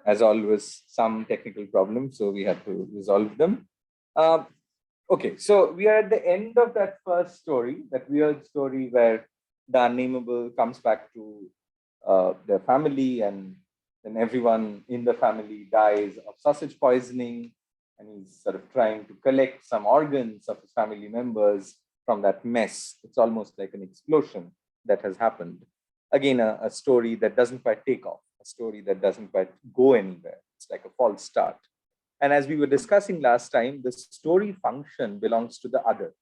as always, some technical problems, so we had to resolve them. Okay, so we are at the end of that first story, that weird story where the Unnamable comes back to their family, and then everyone in the family dies of sausage poisoning, and he's sort of trying to collect some organs of his family members from that mess. It's almost like an explosion that has happened. Again, a story that doesn't quite take off, a story that doesn't quite go anywhere. It's like a false start. And as we were discussing last time, the story function belongs to the other.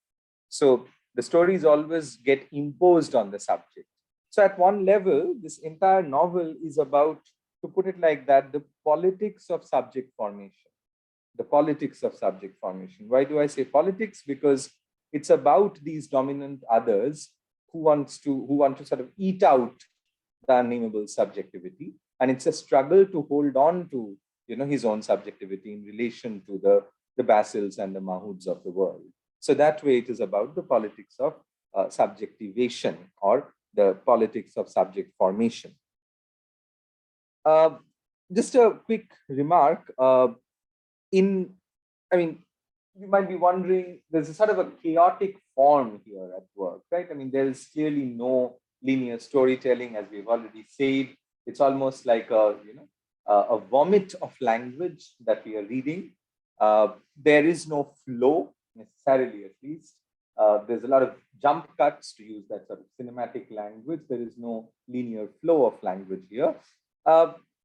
So the stories always get imposed on the subject. So at one level, this entire novel is about, to put it like that, the politics of subject formation. The politics of subject formation. Why do I say politics? Because it's about these dominant others who want to sort of eat out the Unnamable subjectivity, and it's a struggle to hold on to his own subjectivity in relation to the Basils and the Mahouds of the world. So that way, it is about the politics of subjectivation, or the politics of subject formation. Just a quick remark. You might be wondering, there's a sort of a chaotic form here at work, right? I mean, there is clearly no linear storytelling, as we've already said. It's almost like a vomit of language that we are reading. There is no flow, necessarily, at least. There's a lot of jump cuts, to use that sort of cinematic language. There is no linear flow of language here.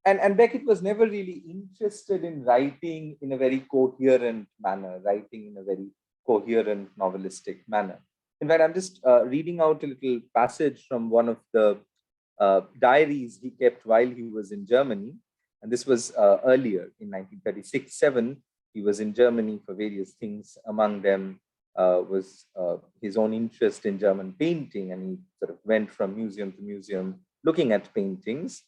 And Beckett was never really interested in writing in a very coherent manner, writing in a very coherent novelistic manner. In fact, I'm just reading out a little passage from one of the diaries he kept while he was in Germany. And this was earlier in 1936-7. He was in Germany for various things. Among them was his own interest in German painting. And he sort of went from museum to museum looking at paintings.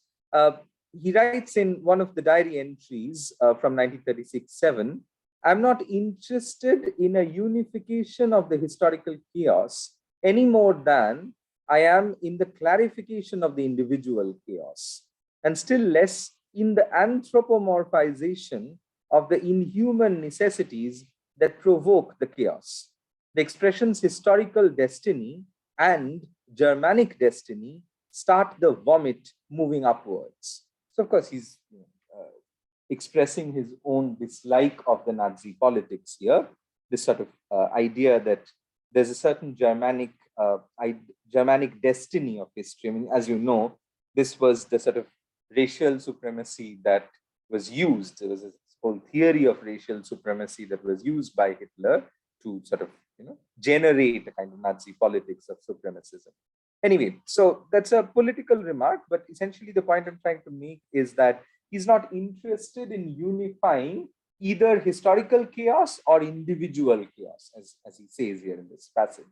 He writes in one of the diary entries from 1936-7, I'm not interested in a unification of the historical chaos any more than I am in the clarification of the individual chaos, and still less in the anthropomorphization of the inhuman necessities that provoke the chaos. The expressions historical destiny and Germanic destiny start the vomit moving upwards. So, of course, he's expressing his own dislike of the Nazi politics here, this sort of idea that there's a certain Germanic destiny of history. I mean, as you know, this was the sort of racial supremacy that was used. There was this whole theory of racial supremacy that was used by Hitler to sort of generate a kind of Nazi politics of supremacism. Anyway, so that's a political remark, but essentially the point I'm trying to make is that he's not interested in unifying either historical chaos or individual chaos, as he says here in this passage.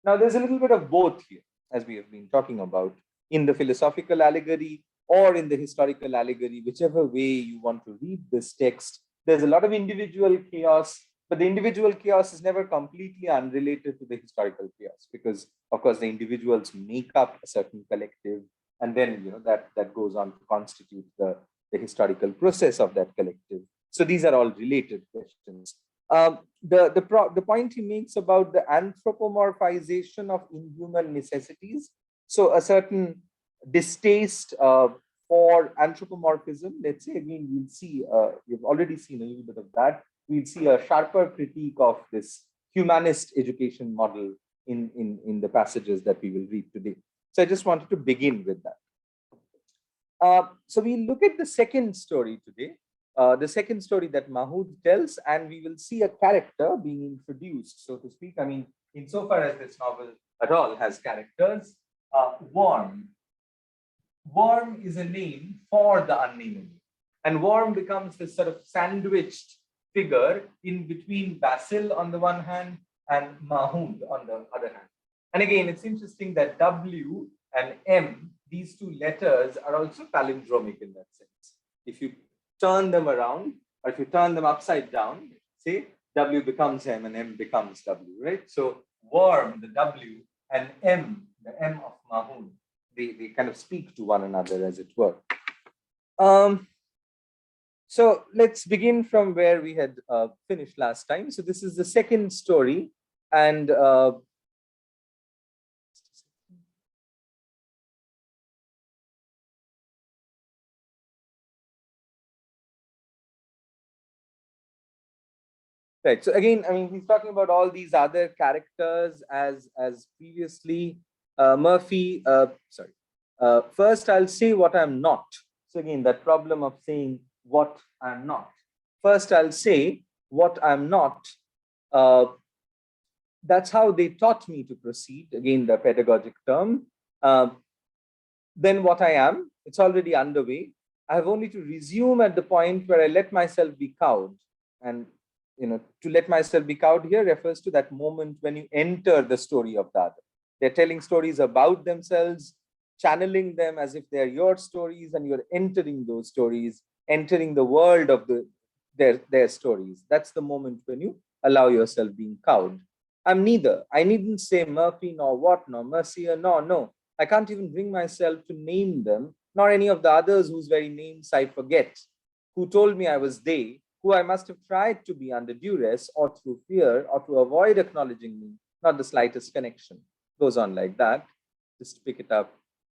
Now, there's a little bit of both here, as we have been talking about, in the philosophical allegory or in the historical allegory, whichever way you want to read this text. There's a lot of individual chaos, but the individual chaos is never completely unrelated to the historical chaos, because, of course, the individuals make up a certain collective, and then that goes on to constitute the historical process of that collective. So these are all related questions. The point he makes about the anthropomorphization of inhuman necessities, so a certain distaste for anthropomorphism, let's say, again, we'll see, we've already seen a little bit of that. We'll see a sharper critique of this humanist education model in the passages that we will read today. So I just wanted to begin with that. So we'll look at the second story today, the second story that Mahood tells, and we will see a character being introduced, so to speak. I mean, insofar as this novel at all has characters, Worm. Worm is a name for the Unnamable. And Worm becomes this sort of sandwiched figure in between Basil on the one hand and Mahood on the other hand. And again, it's interesting that W and M, these two letters, are also palindromic in that sense. If you turn them around, or if you turn them upside down, say W becomes M and M becomes W, right? So Worm, the W, and M, the M of Mahood, they kind of speak to one another, as it were. So let's begin from where we had finished last time. So this is the second story, and right. So again, I mean, he's talking about all these other characters as previously. Murphy, sorry. First, I'll say what I'm not. So again, that problem of saying what I'm not. First, I'll say what I'm not. Uh, that's how they taught me to proceed. Again, the pedagogic term. Uh, then what I am, it's already underway. I have only to resume at the point where I let myself be cowed. And to let myself be cowed here refers to that moment when you enter the story of the other. They're telling stories about themselves, channeling them as if they're your stories, and you're entering those stories, entering the world of their stories. That's the moment when you allow yourself being cowed. I'm neither. I needn't say Murphy nor what, nor Mercier, nor no. I can't even bring myself to name them, nor any of the others whose very names I forget, who told me I was they, who I must have tried to be under duress or through fear or to avoid acknowledging me, not the slightest connection. Goes on like that. Just to pick it up,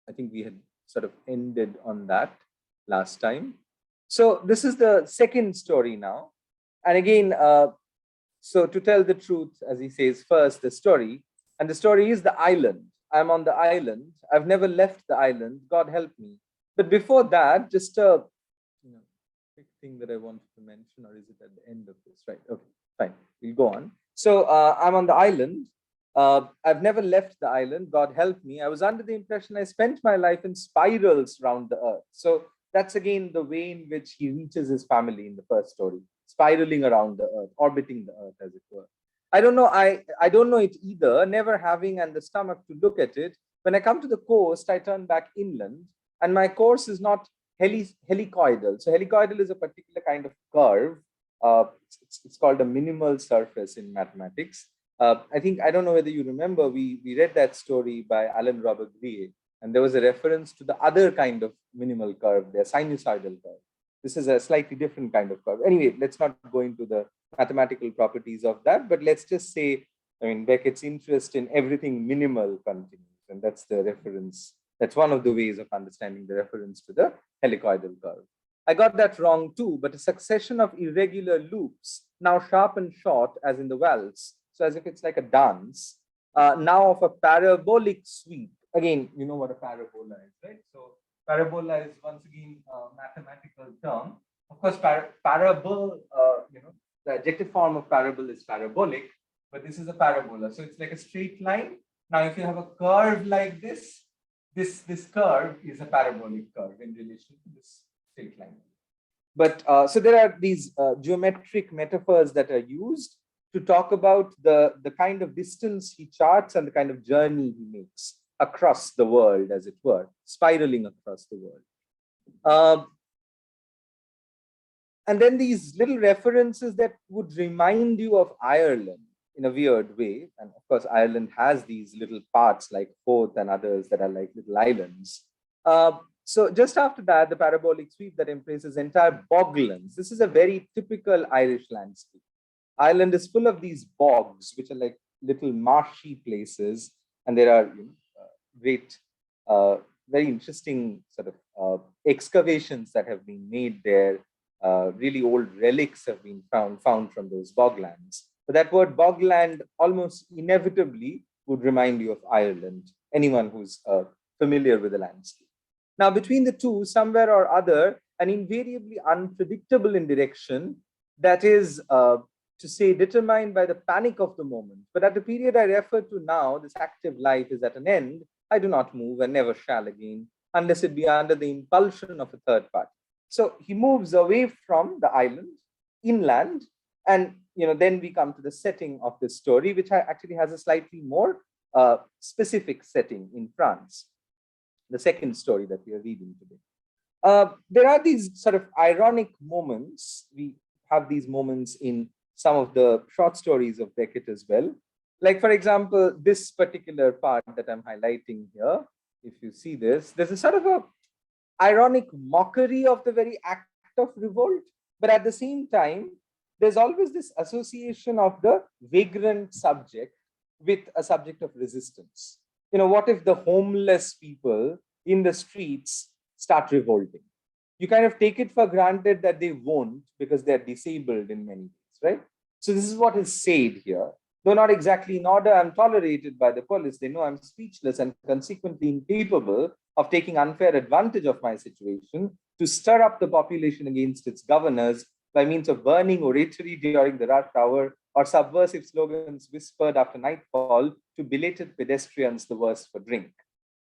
I think we had sort of ended on that last time. So this is the second story now. And again, so to tell the truth, as he says, first the story, and the story is the island. I'm on the island. I've never left the island. God help me. But before that, just a quick thing that I wanted to mention, or is it at the end of this? Right. Okay. Fine. We'll go on. So I'm on the island. I've never left the island. God help me. I was under the impression I spent my life in spirals round the earth. So that's again the way in which he reaches his family in the first story, spiraling around the earth, orbiting the earth, as it were. I don't know. I don't know it either. Never having and the stomach to look at it. When I come to the coast, I turn back inland, and my course is not helicoidal. So helicoidal is a particular kind of curve. It's called a minimal surface in mathematics. I think, I don't know whether you remember, we read that story by Alan Robert Grie, and there was a reference to the other kind of minimal curve, the sinusoidal curve. This is a slightly different kind of curve. Anyway, let's not go into the mathematical properties of that, but let's just say, I mean, Beckett's interest in everything minimal continues, and that's the reference. That's one of the ways of understanding the reference to the helicoidal curve. I got that wrong too, but a succession of irregular loops, now sharp and short, as in the waltz, so as if it's like a dance, now of a parabolic sweep. Again, you know what a parabola is, right? So parabola is once again a mathematical term. Of course, parable, the adjective form of parable is parabolic, but this is a parabola. So it's like a straight line. Now, if you have a curve like this curve is a parabolic curve in relation to this straight line. But so there are these geometric metaphors that are used to talk about the kind of distance he charts and the kind of journey he makes across the world, as it were, spiraling across the world. And then these little references that would remind you of Ireland in a weird way. And of course, Ireland has these little parts like Forth and others that are like little islands. So just after that, the parabolic sweep that embraces entire boglands. This is a very typical Irish landscape. Ireland is full of these bogs, which are like little marshy places, and there are great, very interesting sort of excavations that have been made there. Really old relics have been found from those boglands. But that word bogland almost inevitably would remind you of Ireland, anyone who's familiar with the landscape. Now, between the two, somewhere or other, an invariably unpredictable in direction that is, to say, determined by the panic of the moment. But at the period I refer to now, this active life is at an end. I do not move and never shall again, unless it be under the impulsion of a third party. So he moves away from the island, inland, and then we come to the setting of this story, which actually has a slightly more specific setting in France. The second story that we are reading today. There are these sort of ironic moments. We have these moments in some of the short stories of Beckett as well. Like, for example, this particular part that I'm highlighting here, if you see this, there's a sort of a ironic mockery of the very act of revolt. But at the same time, there's always this association of the vagrant subject with a subject of resistance. What if the homeless people in the streets start revolting? You kind of take it for granted that they won't because they're disabled in many ways, right? So this is what is said here. Though not exactly in order, I'm tolerated by the police. They know I'm speechless and consequently incapable of taking unfair advantage of my situation to stir up the population against its governors by means of burning oratory during the rush hour or subversive slogans whispered after nightfall to belated pedestrians the worse for drink.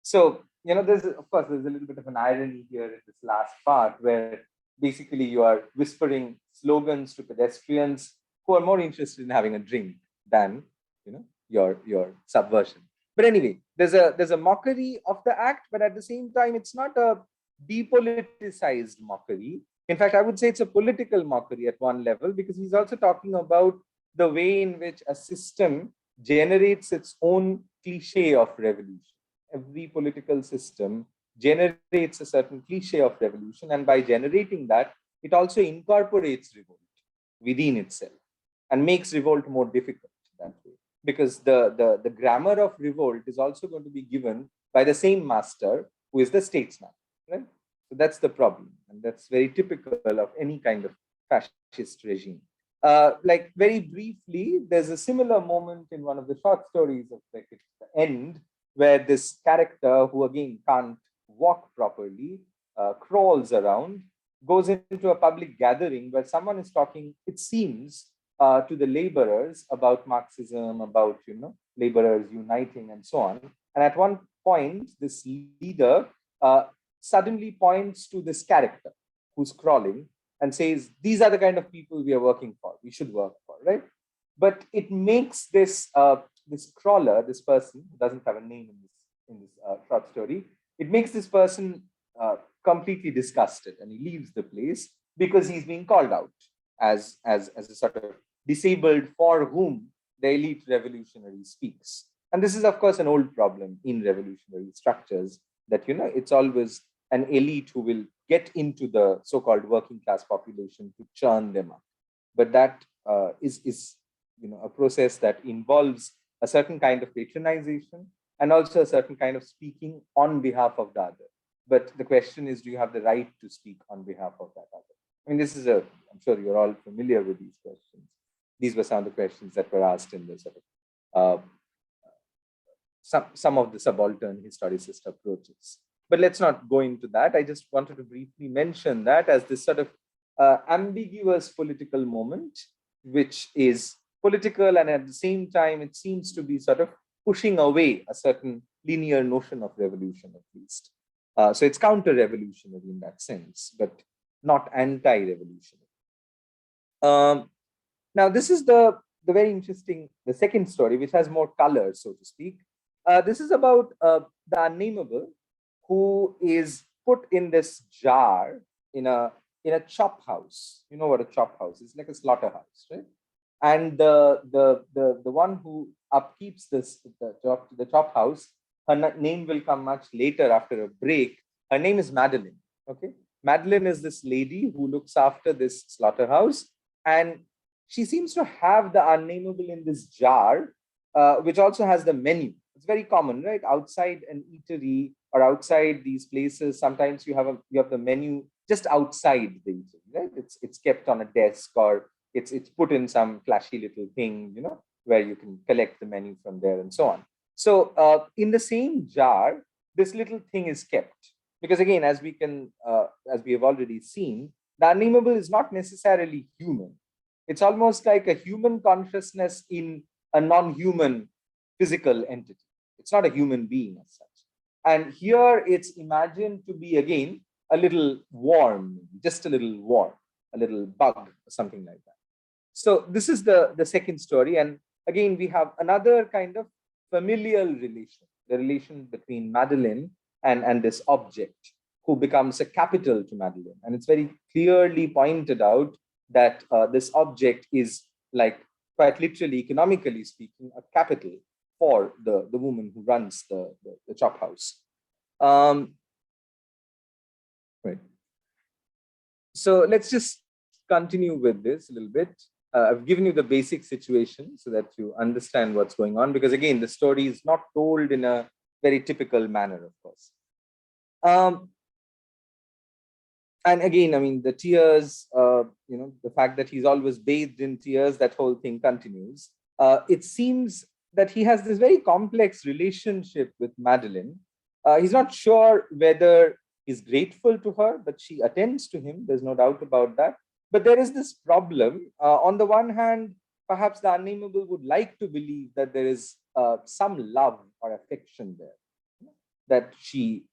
So, there's a little bit of an irony here in this last part where basically you are whispering slogans to pedestrians who are more interested in having a drink than, your subversion. But anyway, there's a mockery of the act, but at the same time, it's not a depoliticized mockery. In fact, I would say it's a political mockery at one level, because he's also talking about the way in which a system generates its own cliche of revolution. Every political system generates a certain cliche of revolution, and by generating that, it also incorporates revolt within itself and makes revolt more difficult that way. Because the grammar of revolt is also going to be given by the same master who is the statesman, right? So that's the problem, and that's very typical of any kind of fascist regime. Like very briefly, there's a similar moment in one of the short stories of like at the end, where this character, who again can't walk properly, crawls around, goes into a public gathering where someone is talking, it seems, to the laborers about Marxism, about laborers uniting and so on. And at one point, this leader suddenly points to this character who's crawling and says, "These are the kind of people we are working for. We should work for," right? But it makes this this crawler, this person who doesn't have a name in this short story, it makes this person completely disgusted, and he leaves the place because he's being called out as a sort of disabled for whom the elite revolutionary speaks. And this is, of course, an old problem in revolutionary structures, that it's always an elite who will get into the so-called working class population to churn them up. But that is a process that involves a certain kind of patronization and also a certain kind of speaking on behalf of the other. But the question is, do you have the right to speak on behalf of that other? I mean, I'm sure you're all familiar with these questions. These were some of the questions that were asked in the sort of some of the subaltern historicist approaches. But let's not go into that. I just wanted to briefly mention that as this sort of ambiguous political moment, which is political, and at the same time, it seems to be sort of pushing away a certain linear notion of revolution, at least. So it's counter-revolutionary in that sense, but not anti-revolutionary. Now, this is the very interesting, the second story, which has more color, so to speak. This is about the Unnamable, who is put in this jar in a chop house. You know what a chop house is? Like a slaughterhouse, right? And the one who upkeeps the chop house, her name will come much later after a break. Her name is Madeline. Okay, Madeline is this lady who looks after this slaughterhouse, and she seems to have the Unnamable in this jar, which also has the menu. It's very common, right? Outside an eatery or outside these places, sometimes you have the menu just outside the eatery, right? It's kept on a desk, or it's put in some flashy little thing, where you can collect the menu from there and so on. So in the same jar, this little thing is kept, because again, as we have already seen, the Unnamable is not necessarily human. It's almost like a human consciousness in a non-human physical entity. It's not a human being as such. And here it's imagined to be, again, a little worm, just a little worm, a little bug, or something like that. So this is the second story. And again, we have another kind of familial relation, the relation between Madeline and this object, who becomes a capital to Madeline. And it's very clearly pointed out that this object is, like, quite literally, economically speaking, a capital for the woman who runs the chop house. Right. So let's just continue with this a little bit. I've given you the basic situation so that you understand what's going on, because again, the story is not told in a very typical manner, of course. And again, I mean, the tears, the fact that he's always bathed in tears, that whole thing continues. It seems that he has this very complex relationship with Madeline. He's not sure whether he's grateful to her, but she attends to him. There's no doubt about that. But there is this problem. On the one hand, perhaps the Unnamable would like to believe that there is some love or affection there, that she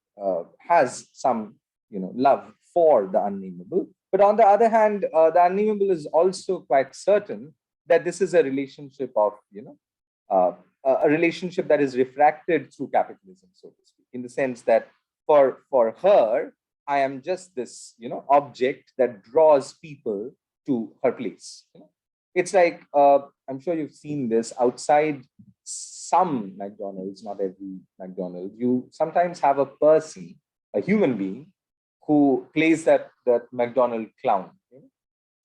has some, love for the Unnamable. But on the other hand, the Unnamable is also quite certain that this is a relationship of, a relationship that is refracted through capitalism, so to speak, in the sense that for her, I am just this, object that draws people to her place. It's like, I'm sure you've seen this outside some McDonald's, not every McDonald's. You sometimes have a person, a human being, who plays that McDonald clown.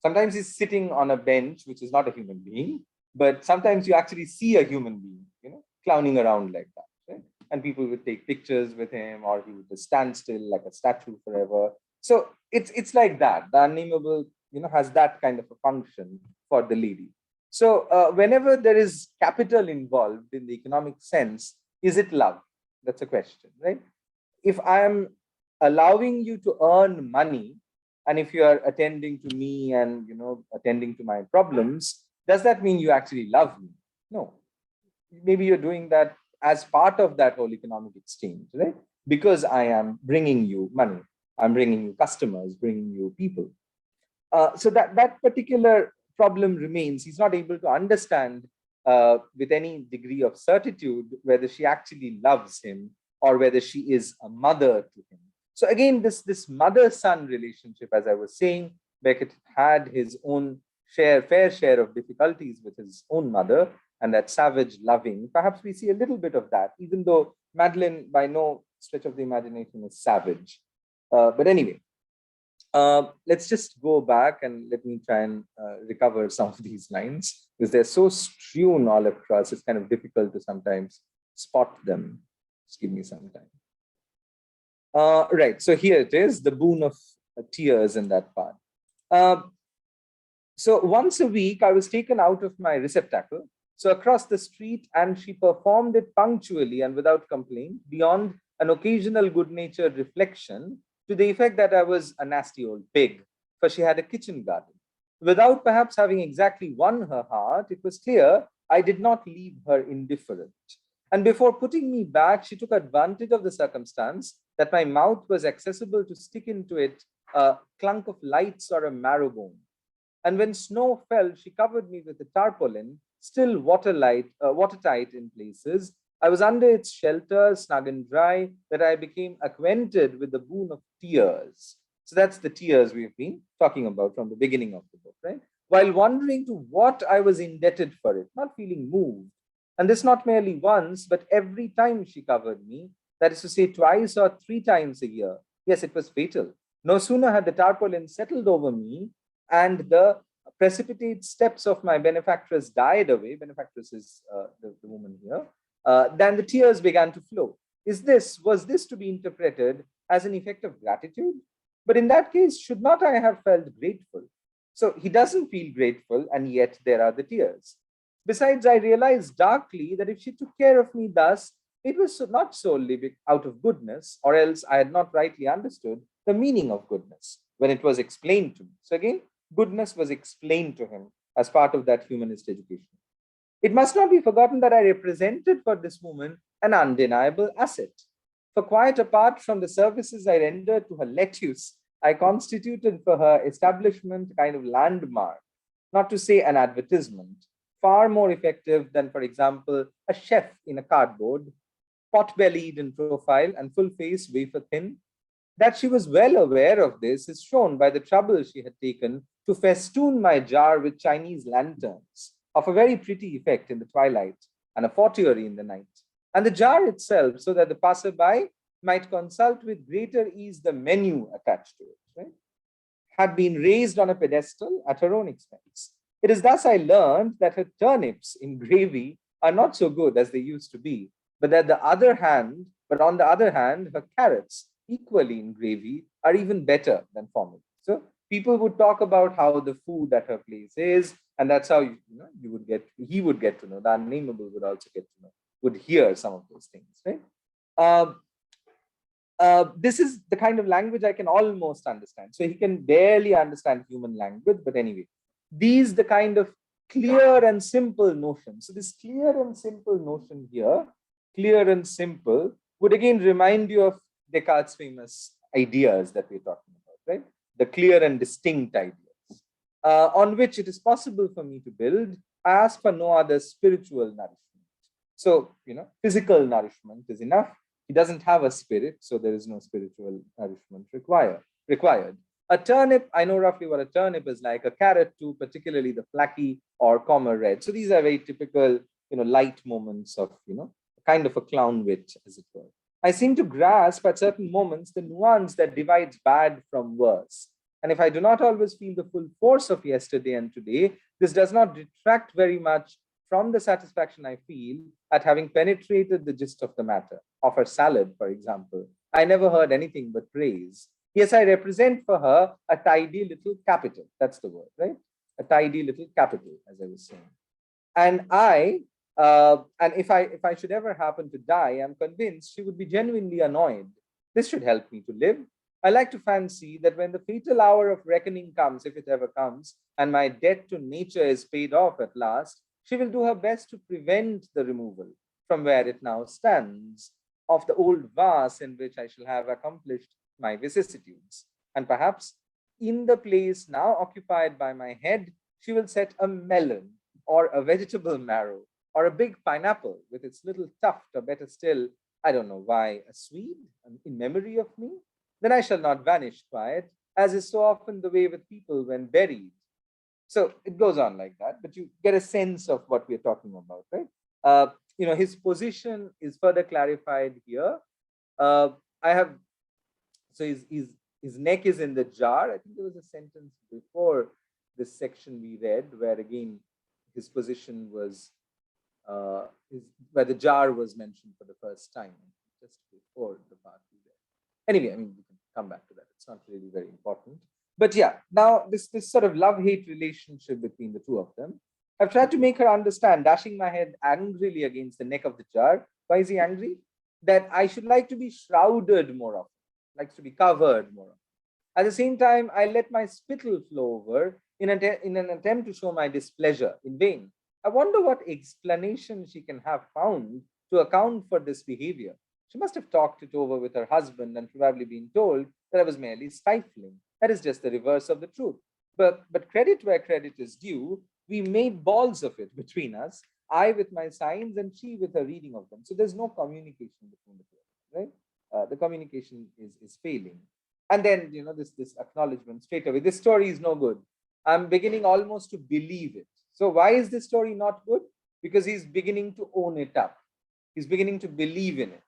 Sometimes he's sitting on a bench, which is not a human being, but sometimes you actually see a human being, clowning around like that. Right? And people would take pictures with him, or he would just stand still like a statue forever. So it's like that. The Unnamable, has that kind of a function for the lady. So whenever there is capital involved in the economic sense, is it love? That's a question, right? If I am allowing you to earn money, and if you are attending to me and attending to my problems, does that mean you actually love me? No. Maybe you're doing that as part of that whole economic exchange, right? Because I am bringing you money, I'm bringing you customers, bringing you people. So that particular problem remains. He's not able to understand with any degree of certitude whether she actually loves him or whether she is a mother to him. So again, this mother-son relationship, as I was saying, Beckett had his own fair share of difficulties with his own mother, and that savage loving. Perhaps we see a little bit of that, even though Madeline, by no stretch of the imagination, is savage. But anyway, let's just go back and let me try and recover some of these lines, because they're so strewn all across. It's kind of difficult to sometimes spot them. Just give me some time. Right, so here it is, the boon of tears in that part. So once a week, I was taken out of my receptacle, so across the street, and she performed it punctually and without complaint, beyond an occasional good-natured reflection to the effect that I was a nasty old pig, for she had a kitchen garden. Without perhaps having exactly won her heart, it was clear I did not leave her indifferent. And before putting me back, she took advantage of the circumstance that my mouth was accessible to stick into it a clunk of lights or a marrow bone. And when snow fell, she covered me with a tarpaulin, still watertight in places. I was under its shelter, snug and dry, that I became acquainted with the boon of tears. So that's the tears we've been talking about from the beginning of the book, right? While wondering to what I was indebted for it, not feeling moved. And this not merely once, but every time she covered me, that is to say, twice or three times a year. Yes, it was fatal. No sooner had the tarpaulin settled over me and the precipitate steps of my benefactress died away. Benefactress is the woman here. Then the tears began to flow. Was this to be interpreted as an effect of gratitude? But in that case, should not I have felt grateful? So he doesn't feel grateful, and yet there are the tears. Besides, I realized darkly that if she took care of me thus, it was not solely out of goodness, or else I had not rightly understood the meaning of goodness when it was explained to me. So again, goodness was explained to him as part of that humanist education. It must not be forgotten that I represented for this woman an undeniable asset. For quite apart from the services I rendered to her lettuce, I constituted for her establishment a kind of landmark, not to say an advertisement, far more effective than, for example, a chef in a cardboard, pot-bellied in profile and full-face, wafer-thin. That she was well aware of this is shown by the trouble she had taken to festoon my jar with Chinese lanterns, of a very pretty effect in the twilight and a fortiori in the night, and the jar itself, so that the passerby might consult with greater ease the menu attached to it. Right? had been raised on a pedestal at her own expense. It is thus I learned that her turnips in gravy are not so good as they used to be, but on the other hand, her carrots, equally in gravy, are even better than formerly. So people would talk about how the food at her place is, and that's how you would get he would get to know. The Unnamable would also get to know, would hear some of those things, right? Uh, this is the kind of language I can almost understand. So he can barely understand human language, but anyway, these the kind of clear and simple notion. So this clear and simple notion here, clear and simple, would again remind you of Descartes' famous ideas that we're talking about, right? The clear and distinct ideas, on which it is possible for me to build. I ask for no other spiritual nourishment. So, physical nourishment is enough. He doesn't have a spirit, so there is no spiritual nourishment required. A turnip, I know roughly what a turnip is like. A carrot too, particularly the flaky or comma red. So these are very typical, light moments of, kind of a clown wit, as it were. I seem to grasp at certain moments the nuance that divides bad from worse. And if I do not always feel the full force of yesterday and today, this does not detract very much from the satisfaction I feel at having penetrated the gist of the matter. Of her salad, for example, I never heard anything but praise. Yes, I represent for her a tidy little capital. That's the word, right? A tidy little capital, as I was saying. And if I should ever happen to die, I'm convinced she would be genuinely annoyed. This should help me to live. I like to fancy that when the fatal hour of reckoning comes, if it ever comes, and my debt to nature is paid off at last, she will do her best to prevent the removal from where it now stands of the old vase in which I shall have accomplished my vicissitudes. And perhaps in the place now occupied by my head, she will set a melon or a vegetable marrow or a big pineapple with its little tuft, or better still, I don't know why, a Swede in memory of me. Then I shall not vanish quiet, as is so often the way with people when buried. So it goes on like that, but you get a sense of what we're talking about, right? His position is further clarified here. I have, so his neck is in the jar. I think there was a sentence before this section we read where again his position was, where the jar was mentioned for the first time, just before the part we read. Anyway, I mean, we can come back to that. It's not really very important. But yeah, now this sort of love-hate relationship between the two of them, I've tried to make her understand, dashing my head angrily against the neck of the jar. Why is he angry? That I should like to be shrouded more often, likes to be covered more often. At the same time, I let my spittle flow over in an attempt to show my displeasure in vain. I wonder what explanation she can have found to account for this behavior. She must have talked it over with her husband and probably been told that I was merely stifling. That is just the reverse of the truth. But credit where credit is due, we made balls of it between us, I with my signs and she with her reading of them. So there's no communication between the two of them, right? The communication is failing. And then, this acknowledgement straight away, this story is no good. I'm beginning almost to believe it. So why is this story not good? Because he's beginning to own it up. He's beginning to believe in it.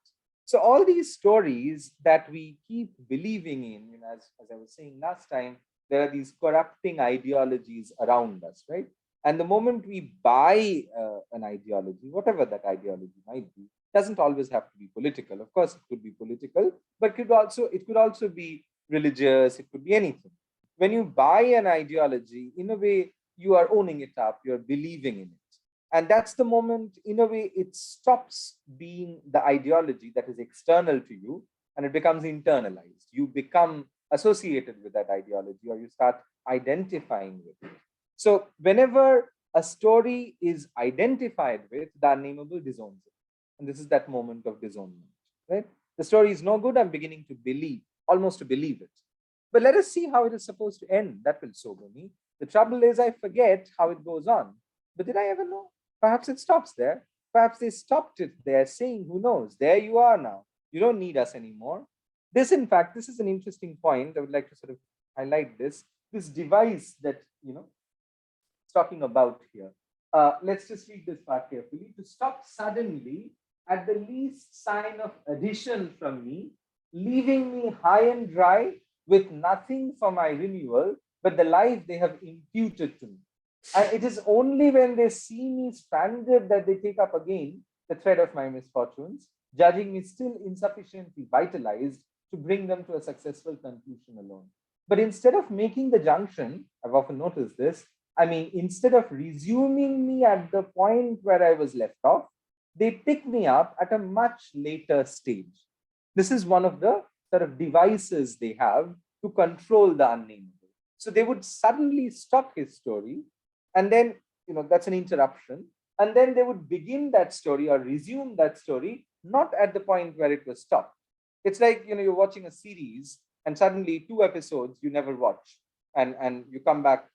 So all these stories that we keep believing in, as I was saying last time, there are these corrupting ideologies around us, right? And the moment we buy an ideology, whatever that ideology might be, doesn't always have to be political. Of course, it could be political, but it could also be religious. It could be anything. When you buy an ideology, in a way, you are owning it up. You're believing in it. And that's the moment, in a way, it stops being the ideology that is external to you and it becomes internalized. You become associated with that ideology or you start identifying with it. So whenever a story is identified with, the Unnamable disowns it. And this is that moment of disownment, right? The story is no good. I'm beginning to believe, almost to believe it. But let us see how it is supposed to end. That will sober me. The trouble is I forget how it goes on. But did I ever know? Perhaps it stops there. Perhaps they stopped it there saying, who knows, there you are now. You don't need us anymore. This, in fact, this is an interesting point. I would like to sort of highlight this device that, it's talking about here. Let's just read this part carefully. To stop suddenly at the least sign of addition from me, leaving me high and dry, with nothing for my renewal, but the life they have imputed to me. And it is only when they see me stranded that they take up again the thread of my misfortunes, judging me still insufficiently vitalized to bring them to a successful conclusion alone. But instead of making the junction, I've often noticed this, I mean, instead of resuming me at the point where I was left off, they pick me up at a much later stage. This is one of the sort of devices they have to control the unnameable. So they would suddenly stop his story, and then, that's an interruption. And then they would begin that story or resume that story, not at the point where it was stopped. It's like, you're watching a series and suddenly 2 episodes you never watch. And you come back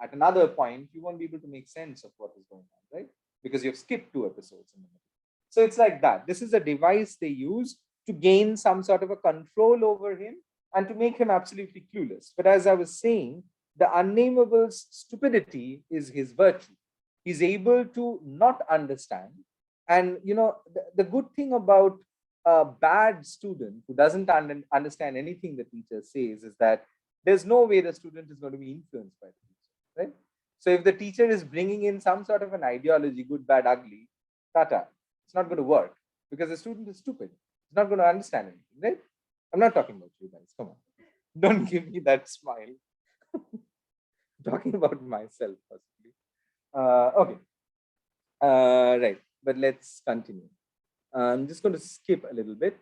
at another point, you won't be able to make sense of what is going on, right? Because you've skipped 2 episodes in the middle. So it's like that. This is a device they use to gain some sort of a control over him and to make him absolutely clueless. But as I was saying, the unnamable's stupidity is his virtue. He's able to not understand. And, the good thing about a bad student who doesn't understand anything the teacher says is that there's no way the student is going to be influenced by the teacher, right? So if the teacher is bringing in some sort of an ideology, good, bad, ugly, tata, it's not going to work because the student is stupid. It's not going to understand anything, right? I'm not talking about you guys. Come on. Don't give me that smile. Talking about myself, possibly. Okay. Right. But let's continue. I'm just going to skip a little bit.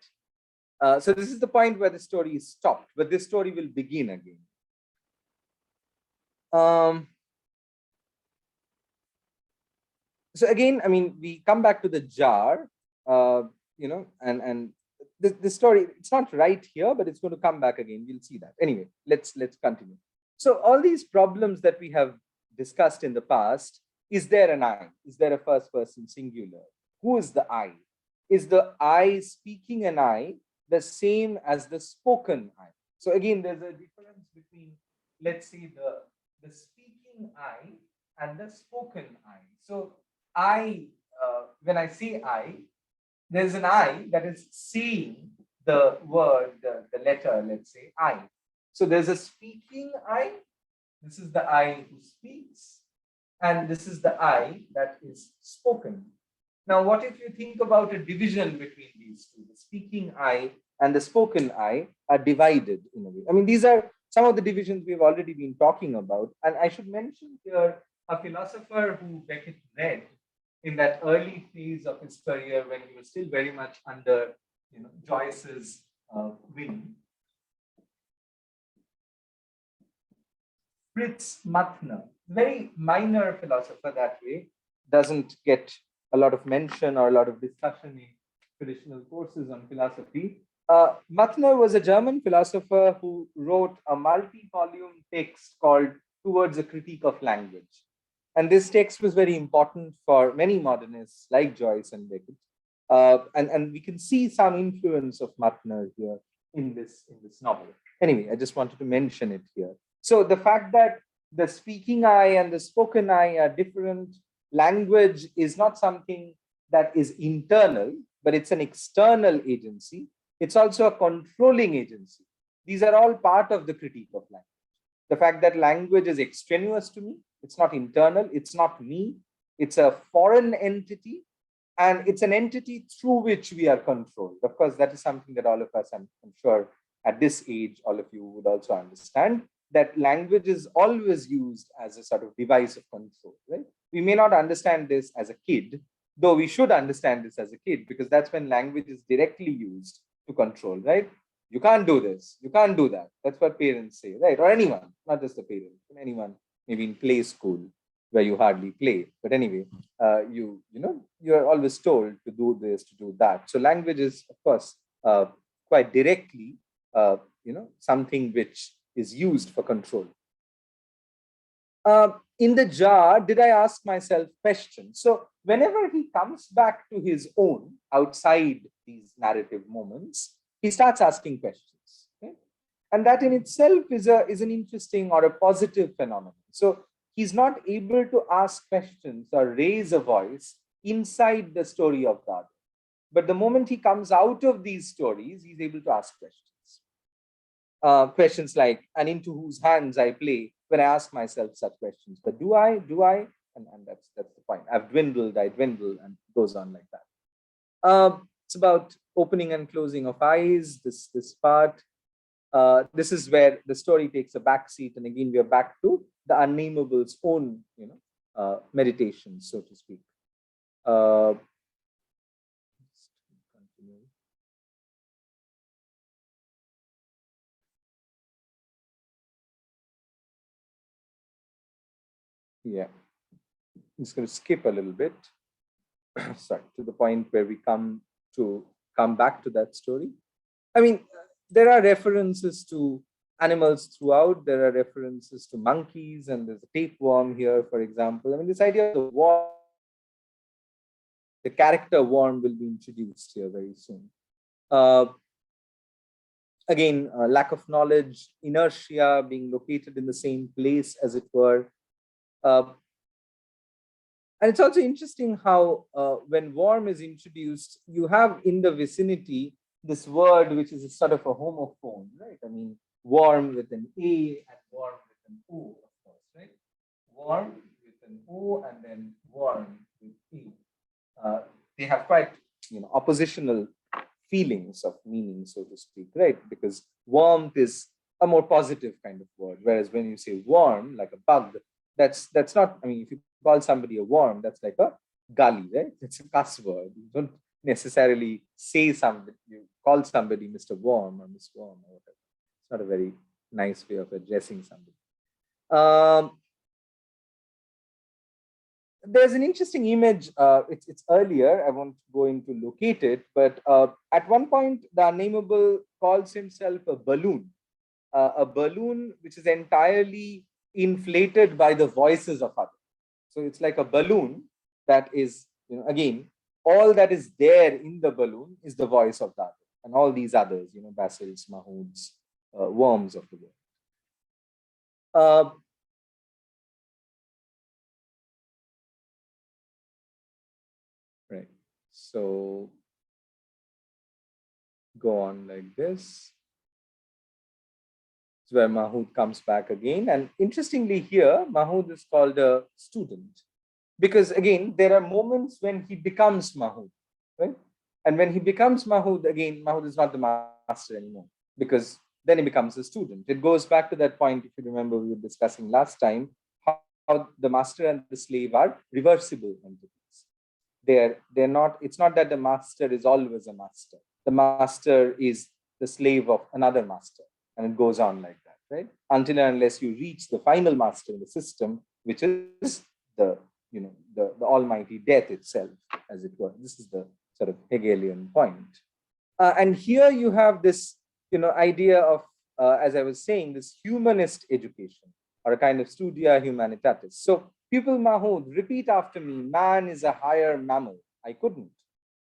So this is the point where the story is stopped, but this story will begin again. So again, I mean, we come back to the jar, and the story, it's not right here, but it's going to come back again. We'll see that. Anyway, let's continue. So all these problems that we have discussed in the past, is there an I? Is there a first person singular? Who is the I? Is the I speaking an I the same as the spoken I? So again, there's a difference between, let's say, the speaking I and the spoken I. So I, when I say I, there's an I that is saying the word, the letter, let's say I. So there's a speaking I. This is the I who speaks. And this is the I that is spoken. Now, what if you think about a division between these two? The speaking I and the spoken I are divided in a way. I mean, these are some of the divisions we've already been talking about. And I should mention here a philosopher who Beckett read in that early phase of his career when he was still very much under Joyce's wing. Fritz Mathner, very minor philosopher that way, doesn't get a lot of mention or a lot of discussion in traditional courses on philosophy. Mathner was a German philosopher who wrote a multi-volume text called Towards a Critique of Language. And this text was very important for many modernists like Joyce and Beckett. And we can see some influence of Mathner here in this novel. Anyway, I just wanted to mention it here. So the fact that the speaking I and the spoken I are different, language is not something that is internal, but it's an external agency. It's also a controlling agency. These are all part of the critique of language. The fact that language is extraneous to me, it's not internal, it's not me, it's a foreign entity, and it's an entity through which we are controlled. Of course, that is something that all of us, I'm sure at this age, all of you would also understand, that language is always used as a sort of device of control, right? We may not understand this as a kid, though we should understand this as a kid, because that's when language is directly used to control, right? You can't do this, you can't do that. That's what parents say, right? Or anyone, not just the parents, but anyone, maybe in play school where you hardly play. But anyway, you're always told to do this, to do that. So language is, of course, quite directly, something which is used for control. In the jar, did I ask myself questions? So whenever he comes back to his own outside these narrative moments, he starts asking questions. Okay? And that in itself is an interesting or a positive phenomenon. So he's not able to ask questions or raise a voice inside the story of God. But the moment he comes out of these stories, he's able to ask questions. questions like, and into whose hands I play, when I ask myself such questions. But do I? Do I? And that's the point. I've dwindled, I dwindle, and it goes on like that. It's about opening and closing of eyes, this part. This is where the story takes a backseat, and again we are back to the Unnamable's own, meditation, so to speak. Uh, yeah, I'm just going to skip a little bit. Sorry, to the point where we come back to that story. I mean, there are references to animals throughout. There are references to monkeys, and there's a tapeworm here, for example. I mean, this idea of the worm, the character worm will be introduced here very soon. Uh, Again, lack of knowledge, inertia, being located in the same place, as it were. Uh, and it's also interesting how when worm is introduced, you have in the vicinity this word which is a sort of a homophone, right? I mean, worm with an A and worm with an O, of course, right? Worm with an O and then worm with A. They have quite, oppositional feelings of meaning, so to speak, right? Because warmth is a more positive kind of word, whereas when you say worm, like a bug, that's not. I mean, if you call somebody a worm, that's like a gully, right? It's a cuss word. You don't necessarily say something. You call somebody Mr. Worm or Miss Worm or whatever. It's not a very nice way of addressing somebody. There's an interesting image. It's earlier. I won't go into locate it, but at one point, the Unnamable calls himself a balloon which is entirely inflated by the voices of others. So it's like a balloon that is, again, all that is there in the balloon is the voice of the other, and all these others, bacills, mahouds, worms of the world. Right. So go on like this. It's where Mahood comes back again. And interestingly, here, Mahood is called a student because, again, there are moments when he becomes Mahood, right? And when he becomes Mahood, again, Mahood is not the master anymore because then he becomes a student. It goes back to that point, if you remember, we were discussing last time, how the master and the slave are reversible entities. They're not, it's not that the master is always a master. The master is the slave of another master, and it goes on like that, right? Until and unless you reach the final master in the system, which is the the almighty death itself, as it were. This is the sort of Hegelian point. And here you have this idea of as I was saying, this humanist education, or a kind of studia humanitatis. So pupil Mahood, repeat after me, man is a higher mammal. I couldn't.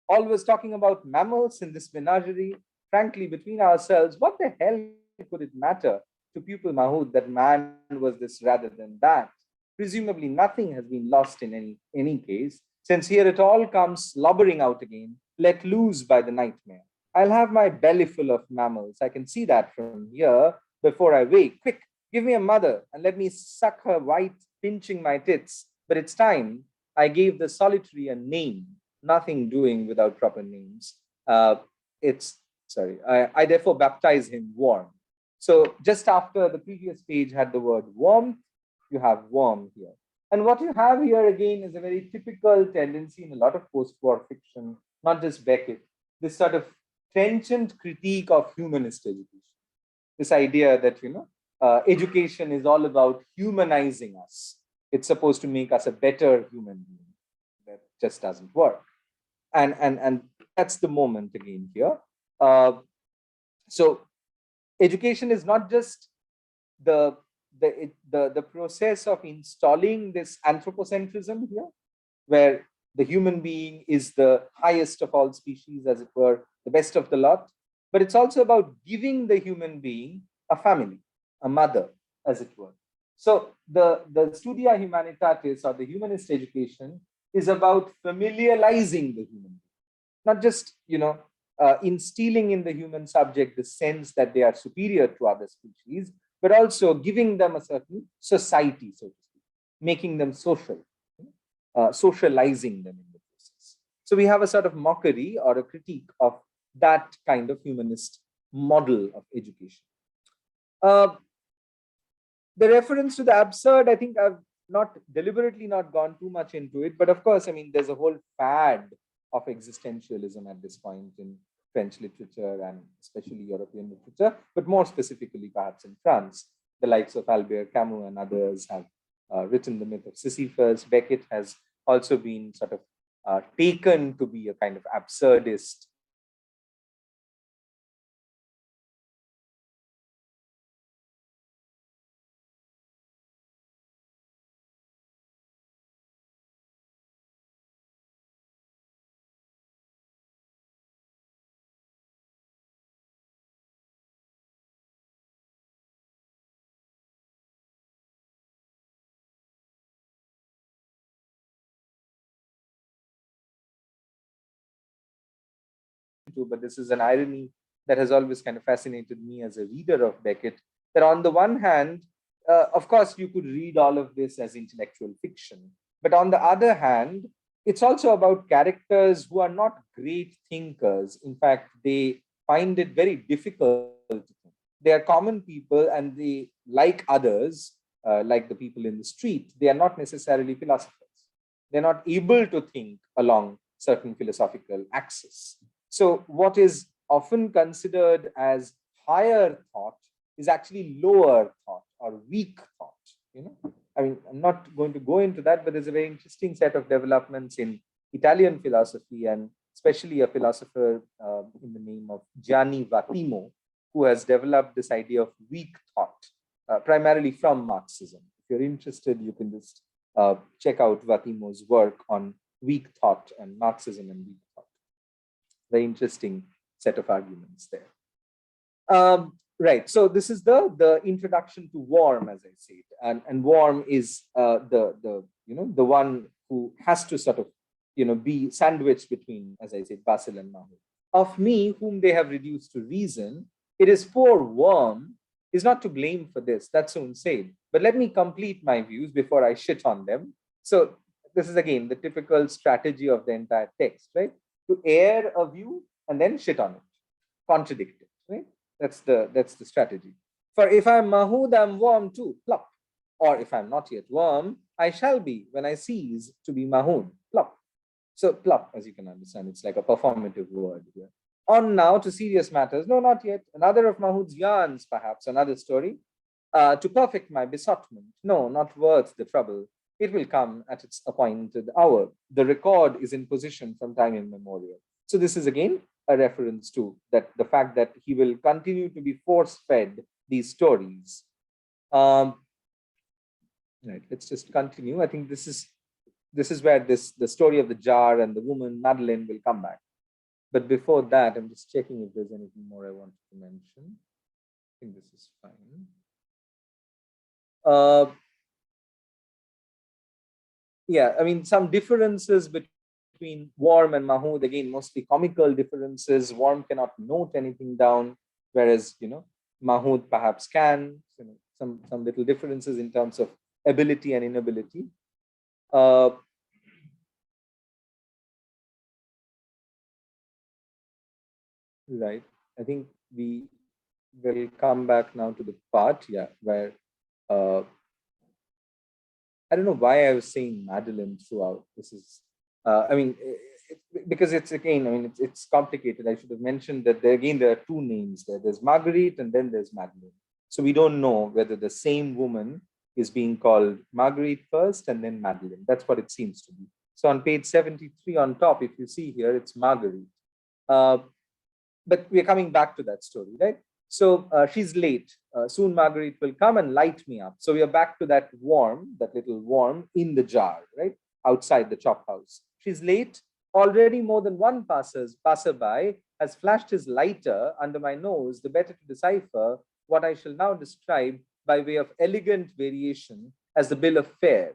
Always talking about mammals in this menagerie. Frankly, between ourselves, what the hell could it matter to pupil Mahood that man was this rather than that? Presumably nothing has been lost in any case, since here it all comes slobbering out again, let loose by the nightmare. I'll have my belly full of mammals. I can see that from here before I wake. Quick, give me a mother and let me suck her white, pinching my tits. But it's time I gave the solitary a name. Nothing doing without proper names. I therefore baptize him warm. So just after the previous page had the word warm, you have worm here. And what you have here again is a very typical tendency in a lot of post-war fiction, not just Beckett, this sort of trenchant critique of humanist education. This idea that, education is all about humanizing us. It's supposed to make us a better human being. That just doesn't work. And that's the moment again here. So education is not just the process of installing this anthropocentrism here, where the human being is the highest of all species, as it were, the best of the lot, but it's also about giving the human being a family, a mother, as it were. So the studia humanitatis, or the humanist education, is about familiarizing the human being, not just instilling in the human subject the sense that they are superior to other species, but also giving them a certain society, so to speak, making them social, socializing them in the process. So we have a sort of mockery or a critique of that kind of humanist model of education. Uh, the reference to the absurd, I think I've not deliberately not gone too much into it, but of course, I mean, there's a whole fad of existentialism at this point in French literature and especially European literature, but more specifically perhaps in France. The likes of Albert Camus and others have written the myth of Sisyphus. Beckett has also been sort of taken to be a kind of absurdist. But this is an irony that has always kind of fascinated me as a reader of Beckett. That on the one hand, of course, you could read all of this as intellectual fiction, but on the other hand, it's also about characters who are not great thinkers. In fact, they find it very difficult to think. They are common people, and they, like others, like the people in the street, they are not necessarily philosophers. They're not able to think along certain philosophical axes. So what is often considered as higher thought is actually lower thought or weak thought. I mean, I'm not going to go into that, but there's a very interesting set of developments in Italian philosophy, and especially a philosopher in the name of Gianni Vattimo, who has developed this idea of weak thought, primarily from Marxism. If you're interested, you can just check out Vattimo's work on weak thought and Marxism and weak thought. Very interesting set of arguments there. Right. So this is the introduction to Worm, as I said, and Worm is the one who has to sort of be sandwiched between, as I said, Basil and Mahmoud. Of me, whom they have reduced to reason, it is poor Worm is not to blame for this. That's soon said. But let me complete my views before I shit on them. So this is again the typical strategy of the entire text, right? To air a view and then shit on it, contradict it, right? That's the strategy. For if I'm Mahmoud, I'm Worm too, plop. Or if I'm not yet Worm, I shall be when I cease to be Mahmoud, plop. So plop, as you can understand, it's like a performative word here. On now to serious matters. No, not yet. Another of Mahmoud's yarns, perhaps, another story. To perfect my besotment. No, not worth the trouble. It will come at its appointed hour. The record is in position from time immemorial. So this is again a reference to that the fact that he will continue to be force-fed these stories. Right, let's just continue. I think this is where the story of the jar and the woman Madeline will come back. But before that, I'm just checking if there's anything more I wanted to mention. I think this is fine. Yeah, I mean, some differences between Worm and Mahmoud, again, mostly comical differences. Worm cannot note anything down, whereas, Mahmoud perhaps can. Some little differences in terms of ability and inability. Right. I think we will come back now to the part, yeah, where I don't know why I was saying Madeline throughout. This is, I mean, because it's again, I mean, it's complicated. I should have mentioned that there are two names there. There's Marguerite and then there's Madeline. So we don't know whether the same woman is being called Marguerite first and then Madeline. That's what it seems to be. So on page 73 on top, if you see here, it's Marguerite. But we're coming back to that story, right? So she's late. Soon Marguerite will come and light me up. So we are back to that Worm, that little Worm in the jar, right? Outside the chop house. She's late. Already more than one passerby has flashed his lighter under my nose, the better to decipher what I shall now describe by way of elegant variation as the bill of fare.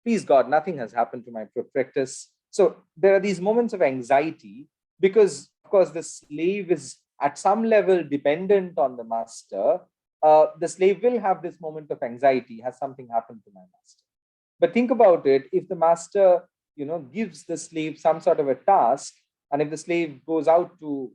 Please God, nothing has happened to my prospectus. So there are these moments of anxiety because course, the slave is at some level dependent on the master. The slave will have this moment of anxiety: has something happened to my master? But think about it: if the master, gives the slave some sort of a task, and if the slave goes out to,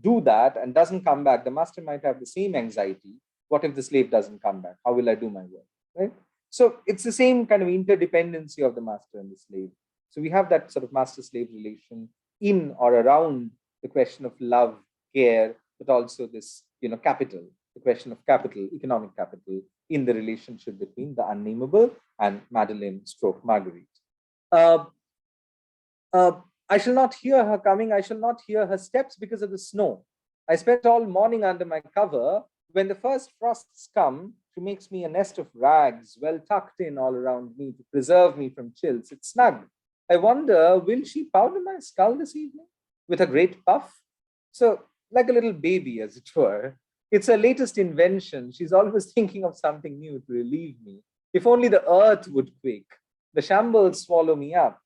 do that and doesn't come back, the master might have the same anxiety. What if the slave doesn't come back? How will I do my work? Right? So it's the same kind of interdependency of the master and the slave. So we have that sort of master-slave relation in or around the question of love, care, but also this, capital, the question of capital, economic capital, in the relationship between the Unnamable and Madeline stroke Marguerite. Uh, uh, I shall not hear her coming. I shall not hear her steps because of the snow. I spent all morning under my cover. When the first frosts come, she makes me a nest of rags, well tucked in all around me to preserve me from chills. It's snug. I wonder, will she powder my skull this evening with a great puff? So, like a little baby, as it were. It's her latest invention. She's always thinking of something new to relieve me. If only the earth would quake. The shambles swallow me up.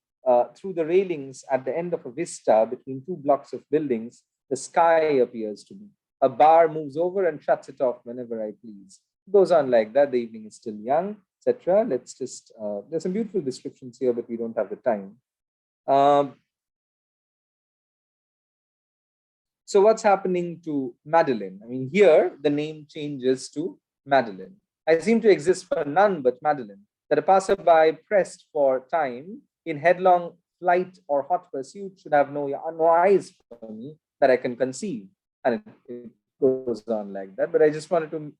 Through the railings at the end of a vista between two blocks of buildings, the sky appears to me. A bar moves over and shuts it off whenever I please. It goes on like that. The evening is still young, etc. Let's just, there's some beautiful descriptions here, but we don't have the time. So what's happening to Madeline? I mean, here the name changes to Madeline. I seem to exist for none but Madeline, that a passerby pressed for time in headlong flight or hot pursuit should have no eyes for me that I can conceive. And it goes on like that. But I just wanted to,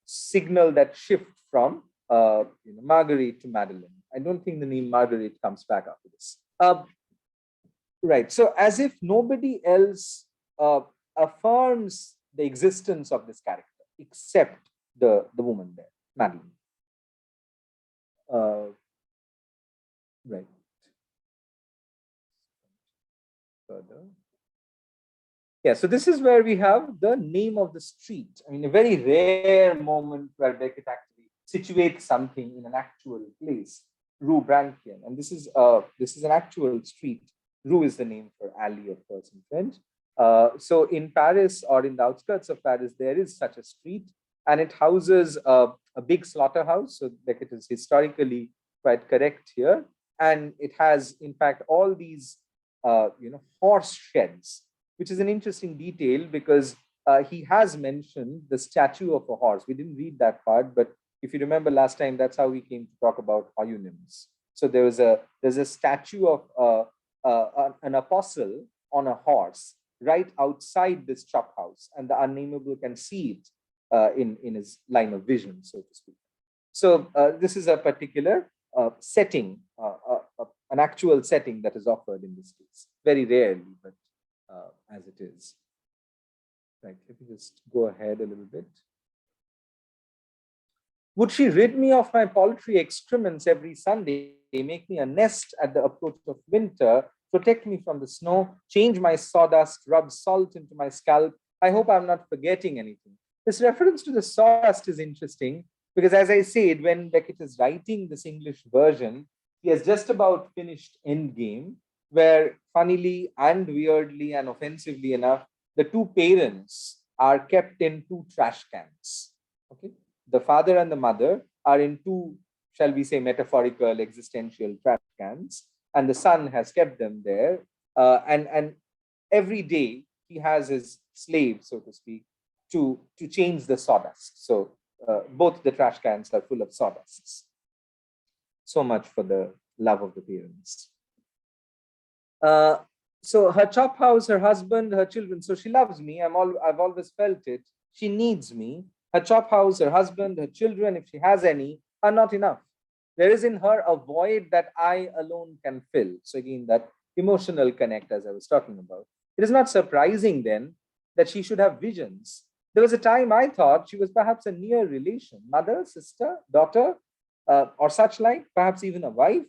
signal that shift from Marguerite to Madeline. I don't think the name Marguerite comes back after this. Right. So as if nobody else affirms the existence of this character except the woman there, Madeline. Right. Further. Yeah, so this is where we have the name of the street. I mean, a very rare moment where Beckett actually situates something in an actual place, Rue Branchian. And this is an actual street. Rue is the name for alley, of course, in French. So in Paris, or in the outskirts of Paris, there is such a street, and it houses a big slaughterhouse. So Beckett is historically quite correct here. And it has, in fact, all these, horse sheds, which is an interesting detail because he has mentioned the statue of a horse. We didn't read that part, but if you remember last time, that's how we came to talk about houyonims. So there's a statue of an apostle on a horse right outside this chop house, and the Unnamable can see it in his line of vision, so to speak. So this is a particular setting, an actual setting that is offered in this case. Very rarely, but as it is. Right, let me just go ahead a little bit. Would she rid me of my poultry excrements every Sunday, make me a nest at the approach of winter, protect me from the snow, change my sawdust, rub salt into my scalp? I hope I'm not forgetting anything. This reference to the sawdust is interesting because, as I said, when Beckett is writing this English version, he has just about finished Endgame, where funnily and weirdly and offensively enough, the two parents are kept in two trash cans. Okay, the father and the mother are in two, shall we say, metaphorical existential trash cans, and the son has kept them there. And every day he has his slave, so to speak, to change the sawdust. So both the trash cans are full of sawdusts. So much for the love of the parents. So her chop house, her husband, her children. So she loves me. I've always felt it. She needs me. Her chop house, her husband, her children, if she has any, are not enough. There is in her a void that I alone can fill. So again, that emotional connect, as I was talking about. It is not surprising then that she should have visions. There was a time I thought she was perhaps a near relation, mother, sister, daughter, or such like, perhaps even a wife,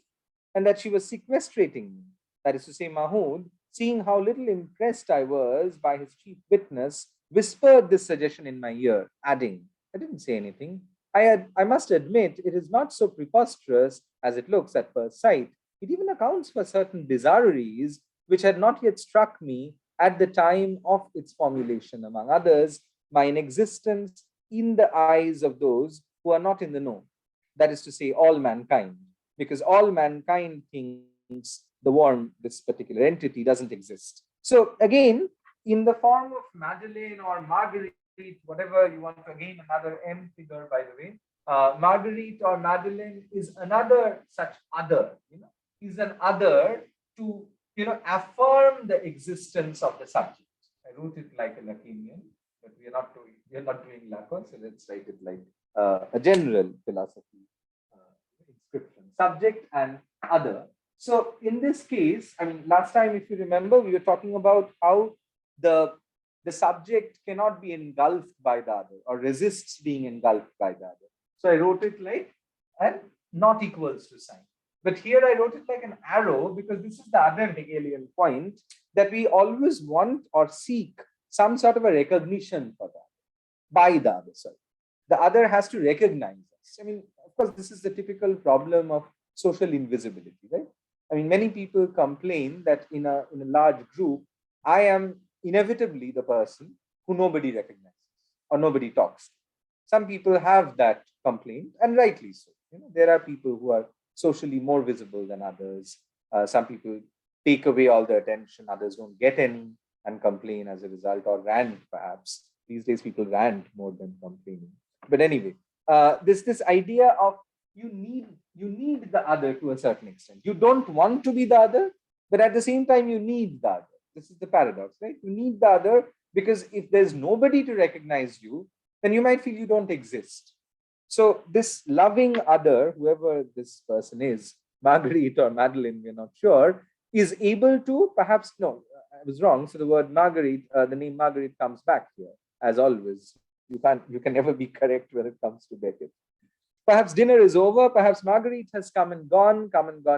and that she was sequestrating me. That is to say, Mahmoud, seeing how little impressed I was by his chief witness, whispered this suggestion in my ear, adding, I didn't say anything. I must admit, it is not so preposterous as it looks at first sight. It even accounts for certain bizarreries which had not yet struck me at the time of its formulation, among others, mine existence in the eyes of those who are not in the know. That is to say, all mankind, because all mankind thinks the worm, this particular entity, doesn't exist. So again, in the form of Madeleine or Marguerite, whatever you want to, again, another M figure, by the way. Marguerite or Madeleine is another such other, is an other to, affirm the existence of the subject. I wrote it like a Lacanian, but we are not doing Lacan, so let's write it like a general philosophy inscription, subject and other. So in this case, I mean, last time, if you remember, we were talking about how the the subject cannot be engulfed by the other or resists being engulfed by the other. So I wrote it like an not equals to sign. But here I wrote it like an arrow because this is the other Hegelian point, that we always want or seek some sort of a recognition for that by the other. Sorry, the other has to recognize us. I mean, of course, this is the typical problem of social invisibility, right? I mean, many people complain that in a large group, I am inevitably the person who nobody recognizes or nobody talks to. Some people have that complaint, and rightly so. There are people who are socially more visible than others. Some people take away all the attention, others don't get any and complain as a result, or rant perhaps. These days, people rant more than complaining. But anyway, this idea of you need the other to a certain extent. You don't want to be the other, but at the same time, you need the other. This is the paradox, right? You need the other because if there's nobody to recognize you, then you might feel you don't exist. So this loving other, whoever this person is, Marguerite or Madeleine, we're not sure, is able to perhaps, no, I was wrong. So the word Marguerite, the name Marguerite comes back here, as always. You can never be correct when it comes to Beckett. Perhaps dinner is over. Perhaps Marguerite has come and gone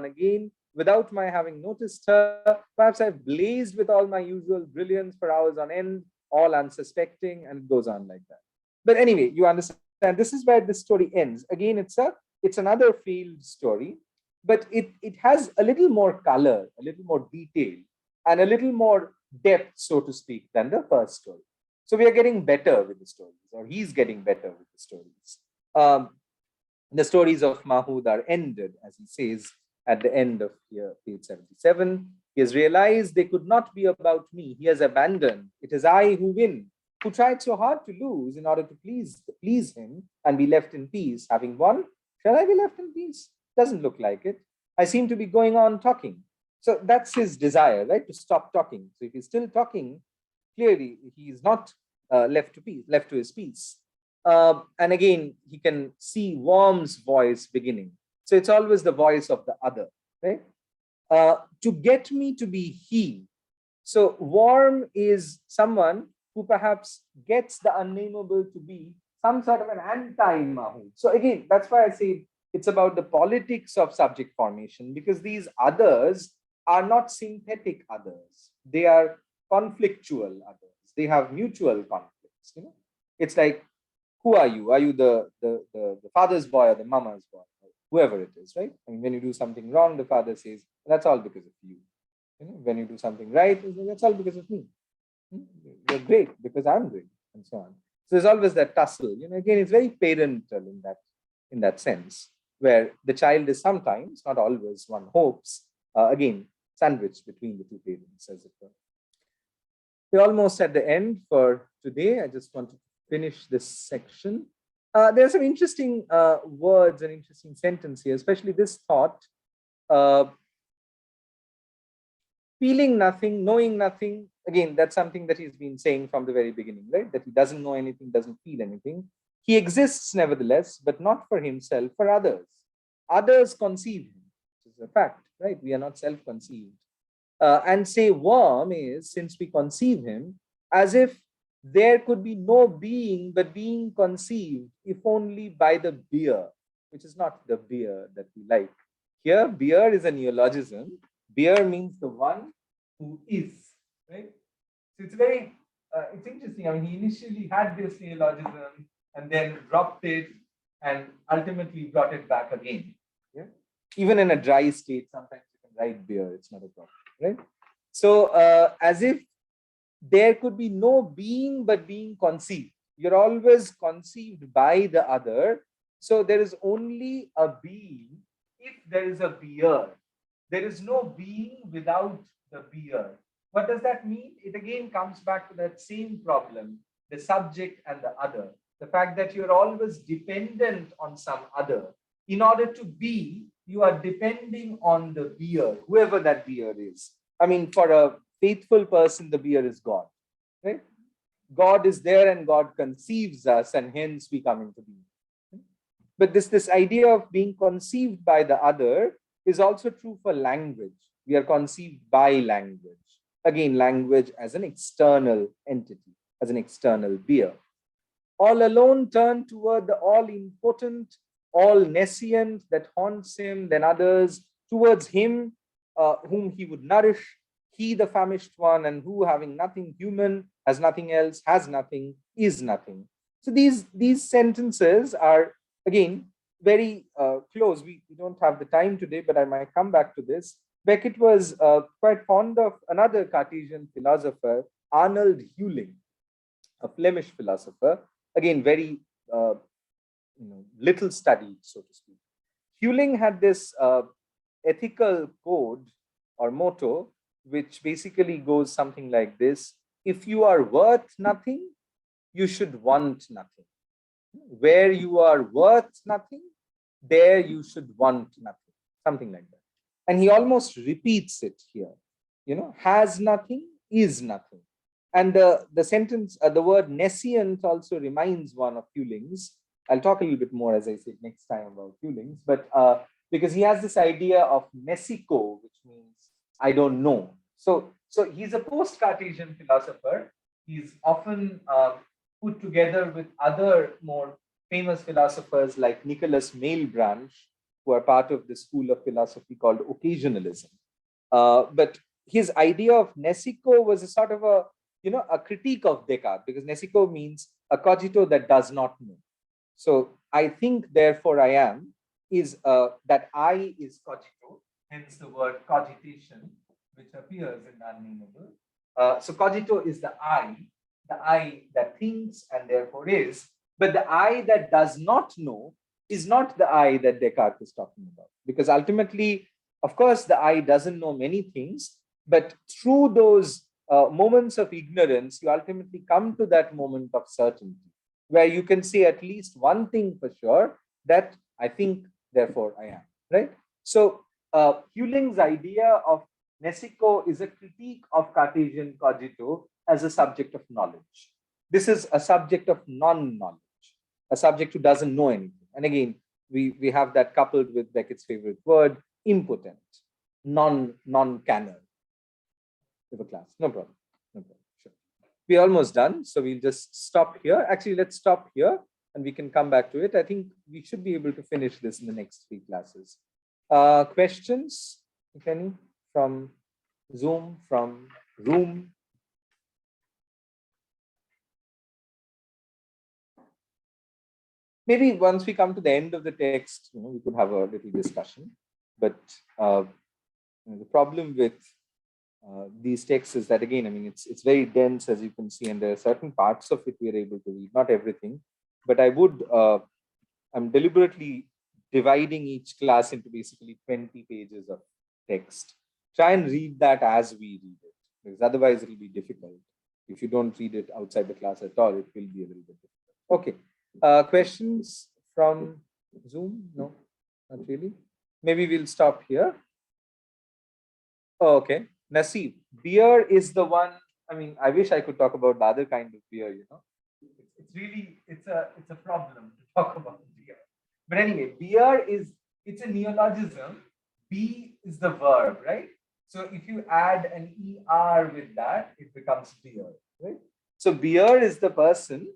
again, without my having noticed her. Perhaps I've blazed with all my usual brilliance for hours on end, all unsuspecting, and it goes on like that. But anyway, you understand, this is where this story ends. Again, it's another failed story, but it has a little more color, a little more detail, and a little more depth, so to speak, than the first story. So we are getting better with the stories, or he's getting better with the stories. The stories of Mahood are ended, as he says at the end of here, page 77. He has realized they could not be about me. He has abandoned. It is I who win, who tried so hard to lose in order to please him and be left in peace. Having won, shall I be left in peace? Doesn't look like it. I seem to be going on talking. So that's his desire, right? To stop talking. So if he's still talking, clearly he is not left to his peace. And again, he can see Worm's voice beginning. So it's always the voice of the other, right? To get me to be he. So Worm is someone who perhaps gets the unnamable to be some sort of an anti-Mahood. So again, that's why I say it's about the politics of subject formation, because these others are not synthetic others. They are conflictual others. They have mutual conflicts. It's like, who are you? Are you the father's boy or the mama's boy? Whoever it is, right? I mean, when you do something wrong, the father says, that's all because of you. When you do something right, that's all because of me. You're great because I'm great, and so on. So there's always that tussle. Again, it's very parental in that sense, where the child is sometimes, not always, one hopes, again, sandwiched between the two parents, as it were. We're almost at the end for today. I just want to finish this section. There are some interesting words and interesting sentence here, especially this thought. Feeling nothing, knowing nothing. Again, that's something that he's been saying from the very beginning, right? That he doesn't know anything, doesn't feel anything. He exists nevertheless, but not for himself, for others. Others conceive him, which is a fact, right? We are not self-conceived. And say Worm is, since we conceive him, as if there could be no being but being conceived, if only by the beer, which is not the beer that we like. Here, beer is a neologism. Beer means the one who is, right? So it's interesting. I mean, he initially had this neologism and then dropped it and ultimately brought it back again. Yeah? Even in a dry state, sometimes you can write beer, it's not a problem, right? So as if there could be no being but being conceived. You're always conceived by the other. So there is only a being if there is a beer. There is no being without the beer. What does that mean? It again comes back to that same problem, the subject and the other. The fact that you're always dependent on some other. In order to be, you are depending on the beer, whoever that beer is. I mean, for a faithful person, the beer is God, right? God is there and God conceives us, and hence we come into being. But this idea of being conceived by the other is also true for language. We are conceived by language. Again, language as an external entity, as an external beer. All alone turn toward the all impotent, all nescient that haunts him, then others, towards him whom he would nourish, he the famished one, and who, having nothing human, has nothing else, has nothing, is nothing. So these sentences are, again, very close. We don't have the time today, but I might come back to this. Beckett was quite fond of another Cartesian philosopher, Arnold Hewling, a Flemish philosopher, again, very little studied, so to speak. Hewling had this ethical code or motto, which basically goes something like this: if you are worth nothing, you should want nothing. Where you are worth nothing, there you should want nothing. Something like that. And he almost repeats it here. Has nothing, is nothing. And the sentence, the word nescient also reminds one of Hewling's. I'll talk a little bit more, as I said, next time about Hewling's. But because he has this idea of nesico, which means I don't know. So he's a post-Cartesian philosopher. He's often put together with other more famous philosophers like Nicholas Malebranche, who are part of the school of philosophy called occasionalism. But his idea of nesico was a sort of a critique of Descartes, because nesico means a cogito that does not know. So I think, therefore I am, is that I is cogito, hence the word cogitation, which appears in Unnamable. So cogito is the I that thinks and therefore is, but the I that does not know is not the I that Descartes is talking about. Because ultimately, of course, the I doesn't know many things, but through those moments of ignorance, you ultimately come to that moment of certainty, where you can say at least one thing for sure, that I think, therefore I am, right? So Hewling's idea of nesico is a critique of Cartesian cogito as a subject of knowledge. This is a subject of non-knowledge, a subject who doesn't know anything. And again, we have that coupled with Beckett's favorite word, impotent, non-canon. Of a class, no problem. Sure. We're almost done, so we'll just stop here. Actually, let's stop here and we can come back to it. I think we should be able to finish this in the next 3 classes. Questions, if any, from Zoom, from room? Maybe once we come to the end of the text, we could have a little discussion. But the problem with these texts is that, again, I mean, it's very dense, as you can see, and there are certain parts of it we are able to read, not everything. But I'm deliberately dividing each class into basically 20 pages of text. Try and read that as we read it, because otherwise it will be difficult. If you don't read it outside the class at all, it will be a little bit difficult. Okay. Questions from Zoom? No, not really. Maybe we'll stop here. Oh, okay. Nasib, beer is the one. I mean, I wish I could talk about the other kind of beer, It's really, it's a problem to talk about beer. But anyway, it's a neologism. Be is the verb, right? So if you add an ER with that, it becomes beer, right? So beer is the person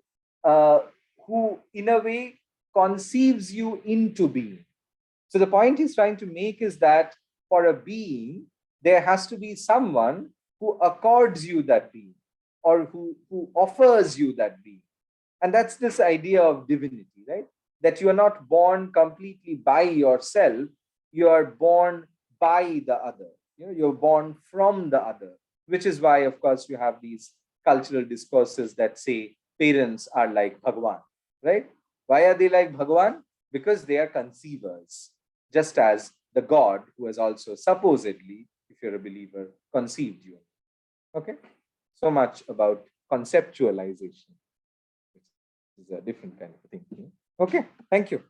who, in a way, conceives you into being. So the point he's trying to make is that for a being, there has to be someone who accords you that being, or who offers you that being. And that's this idea of divinity, right? That you are not born completely by yourself, you are born by the other. You're born from the other, which is why, of course, you have these cultural discourses that say parents are like Bhagwan, right? Why are they like Bhagwan? Because they are conceivers, just as the God who has also supposedly, if you're a believer, conceived you. Okay? So much about conceptualization, which is a different kind of thinking. Okay, thank you.